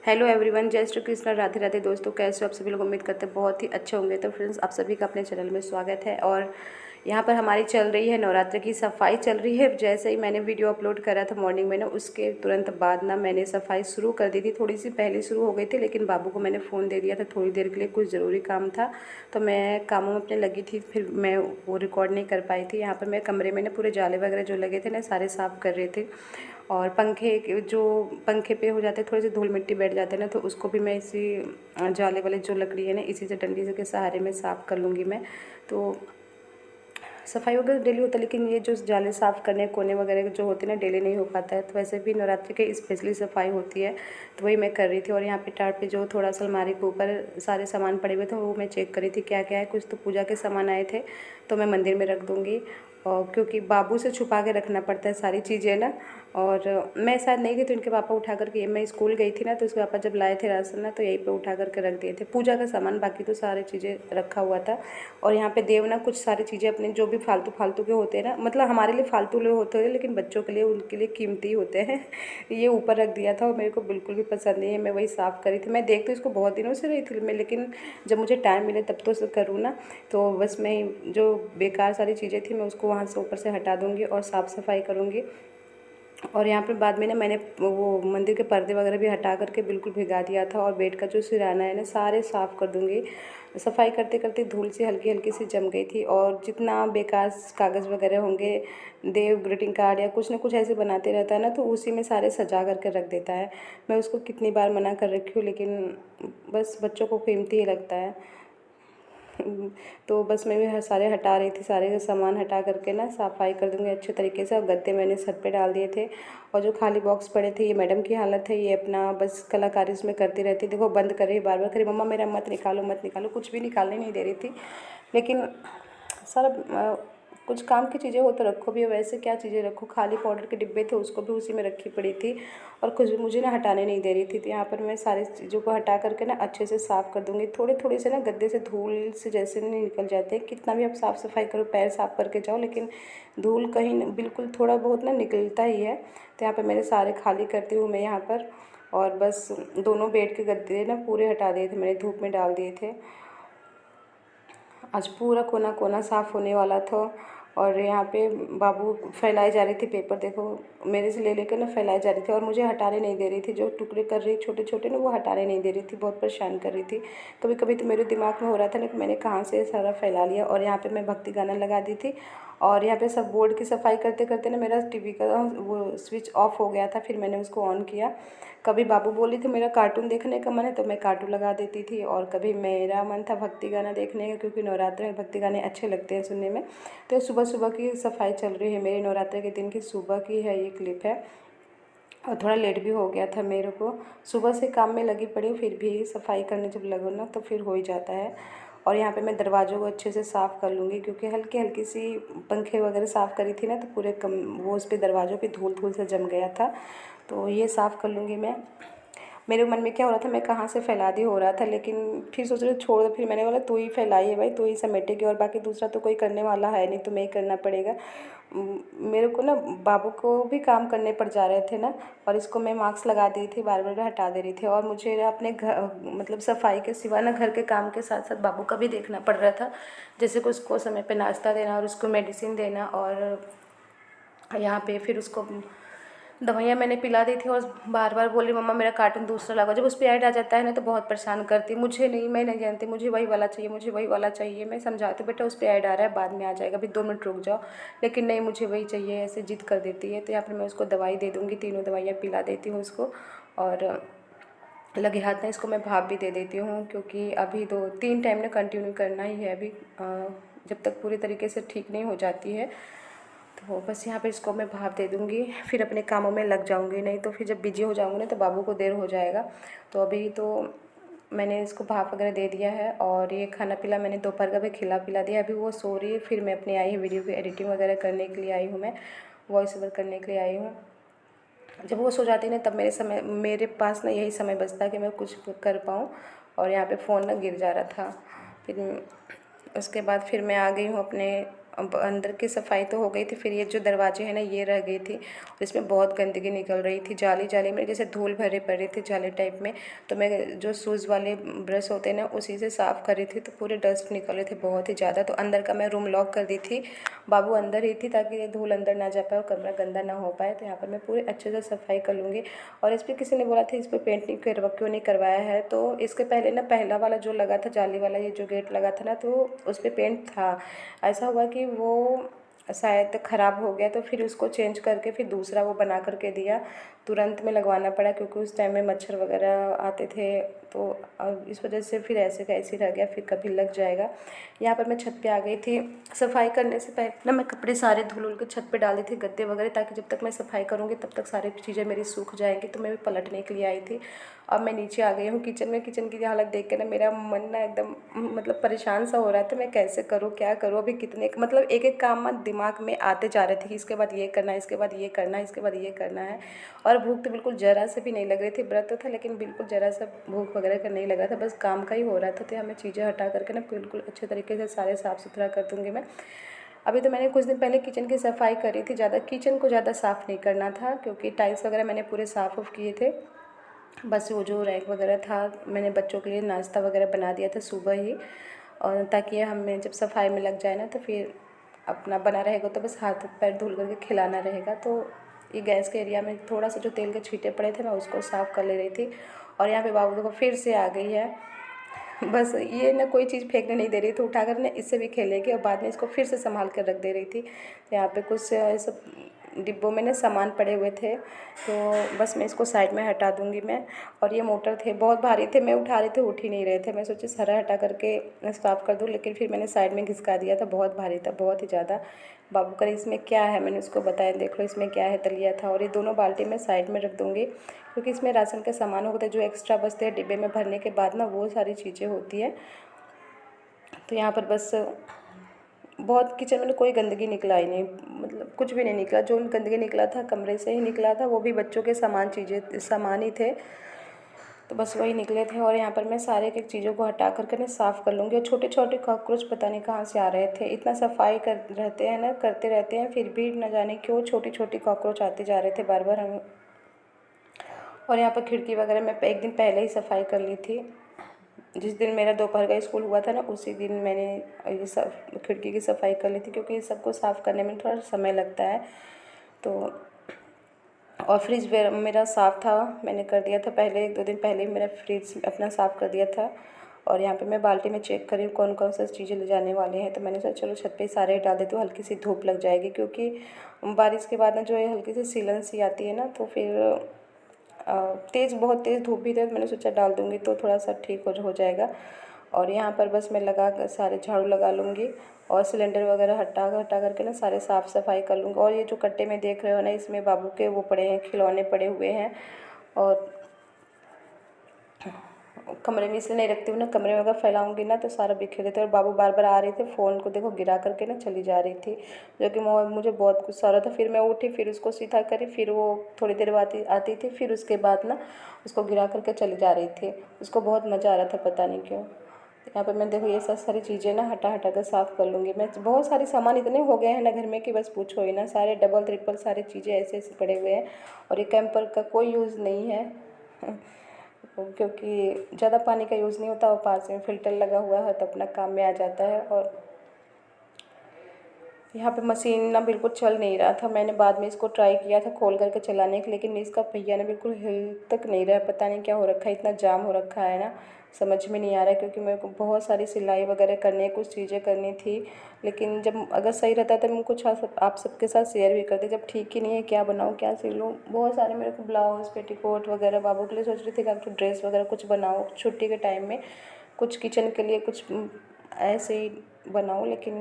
Hello everyone, जय श्री कृष्ण, राधे राधे। दोस्तों, कैसे हो आप सभी लोग? उम्मीद करते हैं बहुत ही अच्छे होंगे। तो फ्रेंड्स, आप सभी का अपने चैनल में स्वागत है। और यहाँ पर हमारी चल रही है नवरात्र की सफाई चल रही है। जैसे ही मैंने वीडियो अपलोड करा था मॉर्निंग में ना, उसके तुरंत बाद ना मैंने सफाई शुरू कर दी थी। थोड़ी सी पहले शुरू हो गई थी, लेकिन बाबू को मैंने फ़ोन दे दिया था थोड़ी देर के लिए, कुछ ज़रूरी काम था तो मैं कामों में अपने लगी थी, फिर मैं वो रिकॉर्ड नहीं कर पाई थी। यहाँ पर मैं कमरे में ना पूरे जाले वगैरह जो लगे थे ना, सारे साफ़ कर रहे थे। और पंखे पे हो जाते थोड़े से धूल मिट्टी बैठ जाते हैं ना, तो उसको भी मैं इसी जाले वाले जो लकड़ी है ना, इसी से डंडी से के सहारे में साफ़ कर लूँगी मैं। तो सफाई वगैरह डेली होता है, लेकिन ये जो जाले साफ़ करने कोने वगैरह जो होते हैं ना, डेली नहीं हो पाता है। तो वैसे भी नवरात्रि की स्पेशली सफाई होती है, तो वही मैं कर रही थी। और यहाँ पे टाट पे जो थोड़ा सा अलमारी के ऊपर सारे सामान पड़े हुए थे, वो मैं चेक कर रही थी क्या क्या है। कुछ तो पूजा के सामान आए थे, तो मैं मंदिर में रख दूँगी। और क्योंकि बाबू से छुपा के रखना पड़ता है सारी चीज़ें ना। और मैं शायद नहीं गई तो इनके पापा उठा करके, मैं स्कूल गई थी ना, तो इसके पापा जब लाए थे राशन ना, तो यहीं पे उठा करके रख दिए थे पूजा का सामान। बाकी तो सारी चीज़ें रखा हुआ था। और यहाँ पे देव ना कुछ सारी चीज़ें अपने जो भी फालतू फालतू के होते हैं ना, मतलब हमारे लिए फालतू ले होते हैं, लेकिन बच्चों के लिए उनके लिए कीमती होते हैं ये ऊपर रख दिया था और मेरे को बिल्कुल भी पसंद नहीं है। मैं वही साफ़ करी थी। मैं देख तो इसको बहुत दिनों से रही थी मैं, लेकिन जब मुझे टाइम मिले तब तो करूँ ना। तो बस मैं जो बेकार सारी चीज़ें थी, मैं उसको वहाँ से ऊपर से हटा दूँगी और साफ़ सफाई करूँगी। और यहाँ पे बाद में ना मैंने वो मंदिर के पर्दे वगैरह भी हटा करके बिल्कुल भिगा दिया था। और बेड का जो सिराना है ना, सारे साफ़ कर दूँगी। सफाई करते करते धूल सी हल्की हल्की सी जम गई थी। और जितना बेकार कागज़ वगैरह होंगे, देव ग्रीटिंग कार्ड या कुछ ना कुछ ऐसे बनाते रहता है ना, तो उसी में सारे सजा करके रख देता है। मैं उसको कितनी बार मना कर रखी हूँ, लेकिन बस बच्चों को कीमती ही लगता है। तो बस मैं भी सारे हटा रही थी, सारे सामान हटा करके ना सफाई कर दूँगी अच्छे तरीके से। और गद्दे मैंने छत पे डाल दिए थे। और जो खाली बॉक्स पड़े थे, ये मैडम की हालत है, ये अपना बस कलाकारी उसमें करती रहती। देखो, बंद कर रही बार बार, करी मम्मा मेरा मत निकालो मत निकालो, कुछ भी निकालने नहीं दे रही थी। लेकिन सारा कुछ काम की चीज़ें हो तो रखो भी, वैसे क्या चीज़ें रखो। खाली पाउडर के डिब्बे थे, उसको भी उसी में रखी पड़ी थी। और कुछ भी मुझे ना हटाने नहीं दे रही थी। तो यहाँ पर मैं सारी चीज़ों को हटा करके ना अच्छे से साफ़ कर दूँगी। थोड़े थोड़े से ना गद्दे से धूल से जैसे नहीं निकल जाते हैं, कितना भी आप साफ़ सफाई करो, पैर साफ़ करके जाओ, लेकिन धूल कहीं बिल्कुल थोड़ा बहुत ना निकलता ही है। तो यहाँ पर मैंने सारे खाली करती हूँ मैं यहाँ पर। और बस दोनों बेड के गद्दे ना पूरे हटा दिए थे मैंने, धूप में डाल दिए थे। आज पूरा कोना कोना साफ़ होने वाला था। और यहाँ पे बाबू फैलाई जा रही थी पेपर, देखो मेरे से ले लेकर ना फैलाई जा रही थी। और मुझे हटाने नहीं दे रही थी, जो टुकड़े कर रही छोटे छोटे ना, वो हटाने नहीं दे रही थी, बहुत परेशान कर रही थी। कभी कभी तो मेरे दिमाग में हो रहा था ना कि मैंने कहाँ से सारा फैला लिया। और यहाँ पे मैं भक्ति गाना लगा दी थी। और यहाँ पे सब बोर्ड की सफाई करते करते ना मेरा टीवी का वो स्विच ऑफ हो गया था, फिर मैंने उसको ऑन किया। कभी बाबू बोली थी मेरा कार्टून देखने का मन है, तो मैं कार्टून लगा देती थी। और कभी मेरा मन था भक्ति गाना देखने का, क्योंकि नवरात्र में भक्ति गाने अच्छे लगते हैं सुनने में। तो सुबह सुबह की सफाई चल रही है मेरी, नवरात्र के दिन की सुबह की है ये क्लिप है। और थोड़ा लेट भी हो गया था मेरे को, सुबह से काम में लगी पड़ी हूँ, फिर भी सफाई करने जब लगो ना तो फिर हो ही जाता है। और यहाँ पे मैं दरवाज़ों को अच्छे से साफ़ कर लूँगी, क्योंकि हल्की हल्की सी पंखे वगैरह साफ़ करी थी ना, तो पूरे वो उस पर दरवाज़ों पे धूल धूल से जम गया था। तो ये साफ़ कर लूँगी मैं। मेरे मन में क्या हो रहा था, मैं कहाँ से फैला दी हो रहा था, लेकिन फिर सोच रही छोड़ दो। फिर मैंने बोला तू ही फैलाई है भाई, तू ही समेटेगी, और बाकी दूसरा तो कोई करने वाला है नहीं, तो मैं ही करना पड़ेगा। मेरे को ना बाबू को भी काम करने पड़ जा रहे थे ना। और इसको मैं मास्क लगा दी थी, बार बार हटा दे रही थी। और मुझे ना अपने घर मतलब सफाई के सिवा ना घर के काम के साथ साथ बाबू का भी देखना पड़ रहा था। जैसे कि उसको समय पे नाश्ता देना और उसको मेडिसिन देना। और यहाँ पे फिर उसको दवाइयाँ मैंने पिला दी थी। और बार बार बोली मम्मा मेरा कार्टून दूसरा लगा। जब उस पर ऐड आ जाता है ना, तो बहुत परेशान करती। मुझे नहीं, मैं नहीं जानती, मुझे वही वाला चाहिए, मुझे वही वाला चाहिए। मैं समझाती हूँ बेटा उस पर ऐड आ रहा है, बाद में आ जाएगा, अभी 2 मिनट रुक जाओ। लेकिन नहीं, मुझे वही चाहिए, ऐसे जिद कर देती है। तो यहाँ पर मैं उसको दवाई दे दूँगी, तीनों दवाइयाँ पिला देती हूँ उसको। और लगे हाथ में इसको मैं भाप भी दे देती हूँ, क्योंकि अभी 2-3 टाइम ना कंटिन्यू करना ही है अभी, जब तक पूरी तरीके से ठीक नहीं हो जाती है। तो बस यहाँ पे इसको मैं भाप दे दूँगी, फिर अपने कामों में लग जाऊँगी। नहीं तो फिर जब बिजी हो जाऊँगी ना, तो बाबू को देर हो जाएगा। तो अभी तो मैंने इसको भाप वगैरह दे दिया है। और ये खाना पीना मैंने दोपहर का भी खिला पिला दिया। अभी वो सो रही है, फिर मैं अपनी आई हूँ वीडियो की एडिटिंग वगैरह करने के लिए आई हूँ, मैं वॉइस ओवर करने के लिए आई हूँ। जब वो सो जाती है ना, तब मेरे पास ना यही समय बचता है कि मैं कुछ कर पाऊँ। और यहाँ पे फ़ोन ना गिर जा रहा था। फिर उसके बाद फिर मैं आ गई हूँ अपने अब अंदर की सफाई तो हो गई थी, फिर ये जो दरवाजे हैं ना ये रह गई थी और इसमें बहुत गंदगी निकल रही थी, जाली जाली में जैसे धूल भरे पड़े थे जाले टाइप में। तो मैं जो शूज़ वाले ब्रश होते हैं ना उसी से साफ़ कर रही थी तो पूरे डस्ट निकल रहे थे बहुत ही ज़्यादा। तो अंदर का मैं रूम लॉक कर दी थी, बाबू अंदर ही थी ताकि ये धूल अंदर ना जा पाए और कमरा गंदा ना हो पाए। तो यहाँ पर मैं पूरे अच्छे से सफाई कर लूँगी। और इस पर किसी ने बोला था इस पर पेंट नहीं क्यों नहीं करवाया है, तो इसके पहले ना पहला वाला जो लगा था जाली वाला ये जो गेट लगा था ना तो उस पर पेंट था। ऐसा हुआ कि वो शायद ख़राब हो गया तो फिर उसको चेंज करके फिर दूसरा वो बना करके दिया। तुरंत में लगवाना पड़ा क्योंकि उस टाइम में मच्छर वगैरह आते थे, तो इस वजह से फिर ऐसे का ऐसे रह गया, फिर कभी लग जाएगा। यहाँ पर मैं छत पे आ गई थी। सफाई करने से पहले ना मैं कपड़े सारे धुल के छत पे डाली थी, गद्दे वगैरह, ताकि जब तक मैं सफाई करूँगी तब तक सारी चीज़ें मेरी सूख जाएंगी। तो मैं भी पलटने के लिए आई थी। अब मैं नीचे आ गई हूँ किचन में। किचन की हालत देख के ना मेरा मन ना एकदम मतलब परेशान सा हो रहा था, मैं कैसे करूँ क्या करूँ। अभी कितने मतलब एक एक काम दिमाग में आते जा रहे थे कि इसके बाद ये करना है, इसके बाद ये करना है, इसके बाद ये करना है। और भूख तो बिल्कुल ज़रा से भी नहीं लग रही थी, व्रत तो था लेकिन बिल्कुल ज़रा सा भूख वगैरह का नहीं लग रहा था, बस काम का ही हो रहा था। तो हमें चीज़ें हटा करके ना बिल्कुल अच्छे तरीके से सारे साफ़ सुथरा कर दूँगी मैं। अभी तो मैंने कुछ दिन पहले किचन की सफाई करी थी, ज़्यादा किचन को ज़्यादा साफ़ नहीं करना था क्योंकि टाइल्स वगैरह मैंने पूरे साफ़ ऑफ किए थे। बस वो जो रैक वगैरह था मैंने बच्चों के लिए नाश्ता वगैरह बना दिया था सुबह ही, और ताकि हमें जब सफाई में लग जाए ना तो फिर अपना बना रहेगा, तो बस हाथ पैर धुल करके खिलाना रहेगा। तो ये गैस के एरिया में थोड़ा सा जो तेल के छींटे पड़े थे मैं उसको साफ़ कर ले रही थी। और यहाँ पे बाबू देखो फिर से आ गई है। बस ये ना कोई चीज़ फेंकने नहीं दे रही थी, उठा कर ना इससे भी खेलेगी और बाद में इसको फिर से संभाल कर रख दे रही थी। तो यहाँ पे कुछ सब डिब्बों में ना सामान पड़े हुए थे, तो बस मैं इसको साइड में हटा दूँगी मैं। और ये मोटर थे बहुत भारी थे, मैं उठा रही थी उठ ही नहीं रहे थे, मैं सोची सारा हटा करके साफ़ कर दूँ, लेकिन फिर मैंने साइड में घिसका दिया था, बहुत भारी था बहुत ही ज़्यादा। बाबू करे इसमें क्या है, मैंने उसको बताया देख लो इसमें क्या है, दलिया था। और ये दोनों बाल्टी मैं साइड में रख दूँगी क्योंकि इसमें राशन के सामान होते हैं जो एक्स्ट्रा बचते हैं डिब्बे में भरने के बाद ना, वो सारी चीज़ें होती है। तो यहाँ पर बस बहुत किचन में कोई गंदगी निकला ही नहीं, मतलब कुछ भी नहीं निकला। जो गंदगी निकला था कमरे से ही निकला था, वो भी बच्चों के सामान ही थे, तो बस वही निकले थे। और यहाँ पर मैं सारे एक चीज़ों को हटा करके ना साफ़ कर लूँगी। और छोटे छोटे कॉकरोच पता नहीं कहाँ से आ रहे थे, इतना सफाई करते रहते हैं फिर भी न जाने क्यों छोटी छोटी कॉकरोच आते जा रहे थे बार बार हम। और यहाँ पर खिड़की वगैरह मैं एक दिन पहले ही सफाई कर ली थी, जिस दिन मेरा दोपहर का स्कूल हुआ था ना उसी दिन मैंने ये सब खिड़की की सफाई कर ली थी, क्योंकि ये सबको साफ़ करने में थोड़ा समय लगता है। तो और फ्रिज मेरा साफ़ था, मैंने कर दिया था पहले, एक दो दिन पहले ही मेरा फ्रिज अपना साफ़ कर दिया था। और यहाँ पे मैं बाल्टी में चेक करी कौन कौन सा चीज़ें ले जाने वाले हैं, तो मैंने सोचा चलो छत पे सारे डाल देती हूँ, हल्की सी धूप लग जाएगी क्योंकि बारिश के बाद ना जो है हल्की सी सीलन सी आती है ना, तो फिर बहुत तेज़ धूप भी है, मैंने सोचा डाल दूँगी तो थोड़ा सा ठीक हो जाएगा। और यहाँ पर बस मैं लगा कर सारे झाड़ू लगा लूँगी और सिलेंडर वगैरह हटा करके ना सारे साफ़ सफाई कर लूँगी। और ये जो कट्टे में देख रहे हो ना इसमें बाबू के वो पड़े हैं, खिलौने पड़े हुए हैं। और कमरे में इसलिए नहीं रखती हूँ ना, कमरे में अगर फैलाऊंगी ना तो सारा बिखेर देते। और बाबू बार बार आ रही थी, फ़ोन को देखो गिरा करके ना चली जा रही थी, जो कि मुझे बहुत गुस्सा आ रहा था। फिर मैं उठी, फिर उसको सीधा करी, फिर वो थोड़ी देर बाद आती थी, फिर उसके बाद ना उसको गिरा करके चली जा रही थी। उसको बहुत मज़ा आ रहा था पता नहीं क्यों। यहाँ पर मैं देखो ये सब सारी चीज़ें ना हटा कर साफ़ कर लूँगी मैं। बहुत सारे सामान इतने हो गए हैं ना घर में कि बस पूछो ही ना, सारे डबल ट्रिपल सारी चीज़ें ऐसे ऐसे पड़े हुए हैं। और ये कैंपर का कोई यूज़ नहीं है क्योंकि ज़्यादा पानी का यूज़ नहीं होता और पास में फ़िल्टर लगा हुआ है तो अपना काम में आ जाता है। और यहाँ पे मशीन ना बिल्कुल चल नहीं रहा था, मैंने बाद में इसको ट्राई किया था खोल करके चलाने के, लेकिन इसका पहिया ना बिल्कुल हिल तक नहीं रहा है, पता नहीं क्या हो रखा है, इतना जाम हो रखा है ना, समझ में नहीं आ रहा है। क्योंकि मेरे को बहुत सारी सिलाई वगैरह करनी, कुछ चीज़ें करनी थी, लेकिन जब अगर सही रहता तो मैं कुछ आप सबके साथ शेयर भी करती। जब ठीक ही नहीं है क्या बनाऊँ क्या सिलूँ, बहुत सारे मेरे को ब्लाउज़ पेटीकोट वगैरह बाबू के लिए सोच रही थी कि आपकी ड्रेस वगैरह कुछ बनाओ छुट्टी के टाइम में, कुछ किचन के लिए कुछ ऐसे ही बनाऊँ, लेकिन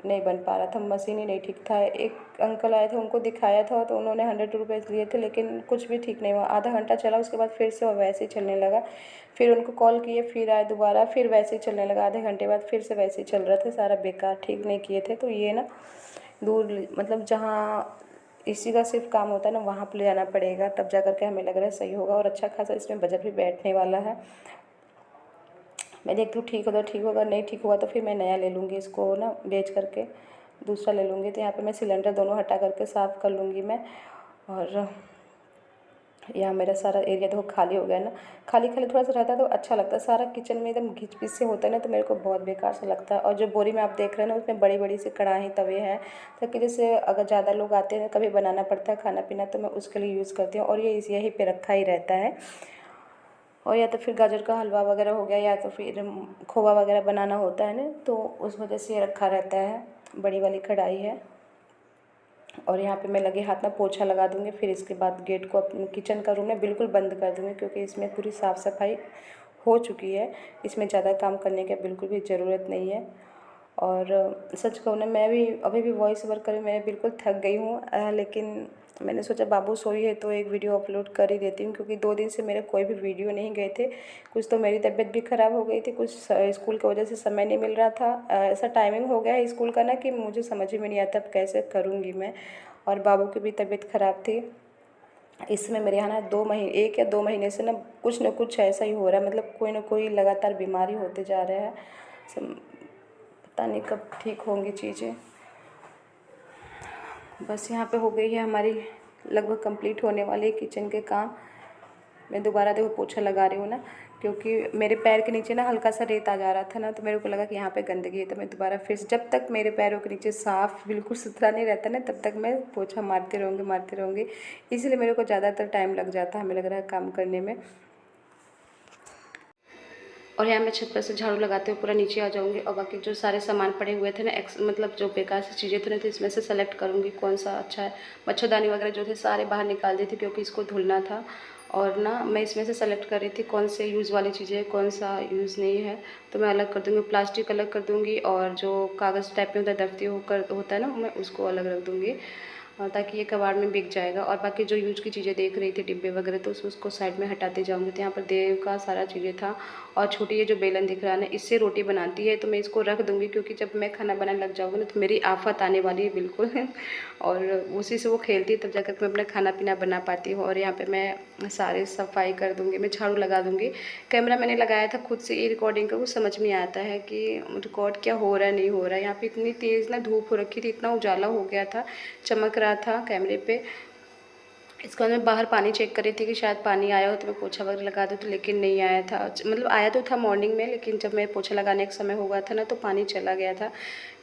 नहीं बन पा रहा था, मशीन ही नहीं ठीक था। एक अंकल आए थे उनको दिखाया था तो उन्होंने 100 रुपये लिए थे, लेकिन कुछ भी ठीक नहीं हुआ। आधा घंटा चला उसके बाद फिर से वैसे ही चलने लगा। फिर उनको कॉल किए, फिर आए दोबारा, फिर वैसे ही चलने लगा। आधे घंटे बाद फिर से वैसे ही चल रहा था, सारा बेकार, ठीक नहीं किए थे। तो ये ना दूर मतलब जहाँ इसी का सिर्फ काम होता है ना वहाँ पर ले जाना पड़ेगा, तब जा कर के हमें लग रहा है सही होगा। और अच्छा खासा इसमें बजट भी बैठने वाला है। मैं देखती हूँ ठीक होगा, ठीक होगा, नहीं ठीक हुआ तो फिर मैं नया ले लूँगी इसको ना बेच करके। दूसरा ले लूँगी। तो यहाँ पे मैं सिलेंडर दोनों हटा करके साफ़ कर लूँगी मैं। और यहाँ मेरा सारा एरिया देखो खाली हो गया ना, खाली खाली थोड़ा सा रहता है तो अच्छा लगता है। सारा किचन में एकदम घिच पिच से होता है ना, तो मेरे को बहुत बेकार सा लगता है। और जो बोरी में आप देख रहे हैं ना, उसमें बड़ी बड़ी सी कढ़ाई तवे हैं, ताकि जैसे अगर ज़्यादा लोग आते हैं कभी बनाना पड़ता है खाना पीना, तो मैं उसके लिए यूज़ करती हूँ। और ये यहीं पर रखा ही रहता है। और या तो फिर गाजर का हलवा वगैरह हो गया, या तो फिर खोवा वगैरह बनाना होता है ना, तो उस वजह से ये रखा रहता है। बड़ी वाली कढ़ाई है। और यहाँ पे मैं लगे हाथ में पोछा लगा दूँगी। फिर इसके बाद गेट को अपने किचन का रूम में बिल्कुल बंद कर दूँगी, क्योंकि इसमें पूरी साफ़ सफाई हो चुकी है। इसमें ज़्यादा काम करने की बिल्कुल भी ज़रूरत नहीं है। और सच कहूँ ना, मैं भी अभी भी वॉइस ओवर कर, मैं बिल्कुल थक गई हूँ। लेकिन मैंने सोचा बाबू सोई है तो एक वीडियो अपलोड कर ही देती हूँ, क्योंकि 2 दिन से मेरे कोई भी वीडियो नहीं गए थे। कुछ तो मेरी तबीयत भी ख़राब हो गई थी, कुछ स्कूल की वजह से समय नहीं मिल रहा था। ऐसा टाइमिंग हो गया है स्कूल का ना कि मुझे समझ में नहीं आता अब कैसे करूँगी मैं। और बाबू की भी तबीयत ख़राब थी। इसमें मेरे यहाँ ना 1 या 2 महीने से ना कुछ ऐसा ही हो रहा है, मतलब कोई ना कोई लगातार बीमारी होते जा रहा है। पता नहीं कब ठीक होंगी चीज़ें। बस यहाँ पे हो गई है हमारी लगभग कंप्लीट होने वाली किचन के काम। मैं दोबारा देखो पोछा लगा रही हूँ ना, क्योंकि मेरे पैर के नीचे ना हल्का सा रेत आ जा रहा था ना, तो मेरे को लगा कि यहाँ पे गंदगी है। तो मैं दोबारा फिर जब तक मेरे पैरों के नीचे साफ़ बिल्कुल सुथरा नहीं रहता ना, तब तक मैं पोछा मारती रहूँगी। इसलिए मेरे को ज़्यादातर टाइम लग जाता है, हमें लग रहा है काम करने में। और यहाँ मैं छत पर से झाड़ू लगाते हुए पूरा नीचे आ जाऊँगी। और बाकी जो सारे सामान पड़े हुए थे ना, मतलब जो बेकार सी चीज़ें थे ना, तो इसमें से सेलेक्ट करूँगी कौन सा अच्छा है। मच्छरदानी वगैरह जो थे सारे बाहर निकाल दी थी, क्योंकि इसको धुलना था। और ना मैं इसमें से सेलेक्ट कर रही थी कौन से यूज़ वाली चीज़ें कौन सा यूज़ नहीं है। तो मैं अलग कर दूँगी, प्लास्टिक अलग कर दूँगी, और जो कागज़ टाइप में होता है दफ्ती होता है ना, मैं उसको अलग रख दूँगी, ताकि ये कबाड़ में बिक जाएगा। और बाकी जो यूज की चीज़ें देख रही थी डिब्बे वगैरह, तो उसको साइड में हटाते जाऊँगी। तो यहाँ पर देव का सारा चीज़ें था। और छोटी ये जो बेलन दिख रहा है ना, इससे रोटी बनाती है, तो मैं इसको रख दूँगी, क्योंकि जब मैं खाना बनाने लग जाऊँगी ना, तो मेरी आफत आने वाली है बिल्कुल। और उसी से वो खेलती है, तब जाकर मैं अपना खाना पीना बना पाती हूँ। और यहाँ पे मैं सारी सफाई कर दूँगी, मैं झाड़ू लगा दूँगी। कैमरा मैंने लगाया था खुद से, ये रिकॉर्डिंग का कुछ समझ में आता है कि रिकॉर्ड क्या हो रहा है नहीं हो रहा है। यहाँ पे इतनी तेज़ ना धूप हो रखी थी, इतना उजाला हो गया था, चमक रहा था कैमरे पे। इसके बाद मैं बाहर पानी चेक कर रही थी कि शायद पानी आया हो, तो मैं पोछा वगैरह लगा दूँ, तो लेकिन नहीं आया था। मतलब आया तो था मॉर्निंग में, लेकिन जब मैं पोछा लगाने का समय हुआ था ना, तो पानी चला गया था।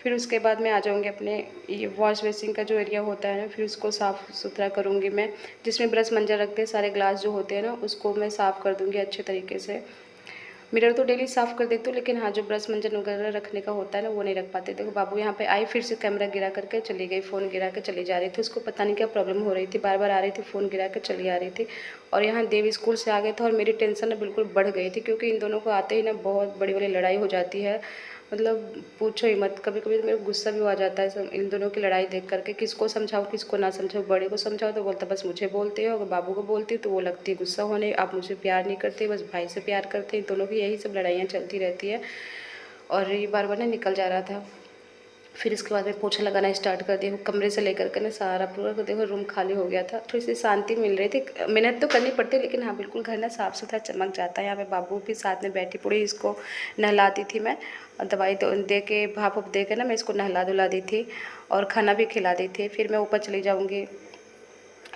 फिर उसके बाद मैं आ जाऊँगी अपने ये वॉश बेसिन का जो एरिया होता है ना, फिर उसको साफ़ सुथरा करूँगी मैं। जिसमें ब्रश मंजन रखते हैं, सारे ग्लास जो होते हैं ना, उसको मैं साफ़ कर दूँगी अच्छे तरीके से। मिरर तो डेली साफ़ कर देती हूँ, लेकिन हाँ, जो ब्रश मंजन वगैरह रखने का होता है ना, वो नहीं रख पाते। देखो बाबू यहाँ पे आई, फिर से कैमरा गिरा करके चली गई, फ़ोन गिरा के चली जा रही थी। उसको पता नहीं क्या प्रॉब्लम हो रही थी, बार बार आ रही थी, फ़ोन गिरा के चली आ रही थी। और यहाँ देव स्कूल से आ गए थे, और मेरी टेंशन ना बिल्कुल बढ़ गई थी, क्योंकि इन दोनों को आते ही ना बहुत बड़ी बड़ी लड़ाई हो जाती है। मतलब पूछो ही मत। कभी कभी तो मेरे को गुस्सा भी आ जाता है इन दोनों की लड़ाई देख करके। किसको समझाऊँ किसको ना समझाऊँ। बड़े को समझाओ तो बोलता बस मुझे बोलते हो, अगर बाबू को बोलती हो तो वो लगती है गुस्सा होने, आप मुझे प्यार नहीं करते, बस भाई से प्यार करते। इन दोनों की यही सब लड़ाइयाँ चलती रहती है। और ये बार बार ना निकल जा रहा था। फिर इसके बाद मैं पोछा लगाना स्टार्ट कर दी हूँ, कमरे से लेकर के ना सारा पूरा। तो देखो रूम खाली हो गया था, थोड़ी सी शांति मिल रही थी। मेहनत तो करनी पड़ती है, लेकिन हाँ बिल्कुल घर ना साफ़ सुथरा चमक जाता है। यहाँ पे बाबू भी साथ में बैठी पूरी इसको नहलाती थी मैं, और दवाई दे के भाप दे के ना मैं इसको नहला धुला दी थी, और खाना भी खिला दी थी। फिर मैं ऊपर चली जाऊँगी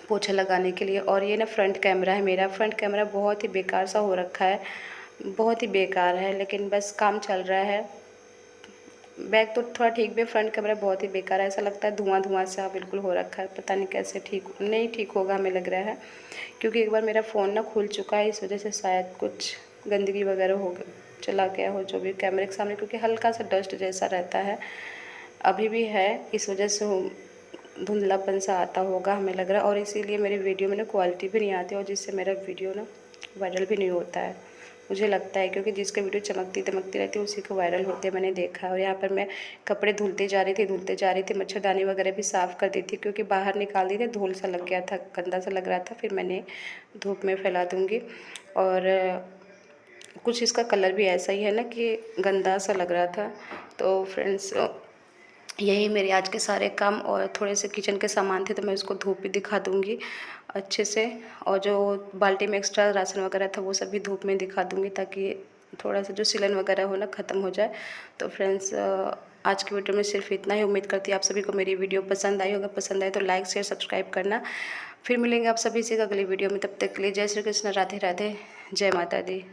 पोछा लगाने के लिए। और ये ना फ्रंट कैमरा है मेरा, फ्रंट कैमरा बहुत ही बेकार सा हो रखा है, बहुत ही बेकार है, लेकिन बस काम चल रहा है। बैक तो थोड़ा ठीक भी, फ्रंट कैमरा बहुत ही बेकार है। ऐसा लगता है धुआं धुआं सा बिल्कुल हो रखा है, पता नहीं कैसे नहीं ठीक होगा, हमें लग रहा है। क्योंकि एक बार मेरा फ़ोन ना खुल चुका है, इस वजह से शायद कुछ गंदगी वगैरह हो चला गया हो जो भी कैमरे के सामने, क्योंकि हल्का सा डस्ट जैसा रहता है, अभी भी है, इस वजह से धुंधलापन सा आता होगा हमें लग रहा है। और इसीलिए मेरी वीडियो में ना क्वालिटी भी नहीं आती, और जिससे मेरा वीडियो ना वायरल भी नहीं होता है, मुझे लगता है। क्योंकि जिसका वीडियो चमकती दमकती रहती है उसी को वायरल होते मैंने देखा है। और यहाँ पर मैं कपड़े धुलते जा रही थी, मच्छरदानी वगैरह भी साफ़ कर दी थी, क्योंकि बाहर निकाल दी थी, धूल सा लग गया था, गंदा सा लग रहा था। फिर मैंने धूप में फैला दूँगी। और कुछ इसका कलर भी ऐसा ही है ना कि गंदा सा लग रहा था। तो फ्रेंड्स, यही मेरे आज के सारे काम। और थोड़े से किचन के सामान थे, तो मैं उसको धूप भी दिखा दूँगी अच्छे से। और जो बाल्टी में एक्स्ट्रा राशन वगैरह था वो सब भी धूप में दिखा दूँगी, ताकि थोड़ा सा जो सिलन वगैरह हो ना ख़त्म हो जाए। तो फ्रेंड्स, आज की वीडियो में सिर्फ इतना ही। उम्मीद करती हूँ आप सभी को मेरी वीडियो पसंद आई होगा। पसंद आए तो लाइक शेयर सब्सक्राइब करना। फिर मिलेंगे आप सभी से अगली वीडियो में। तब तक के लिए जय श्री कृष्ण, राधे राधे, जय माता दी।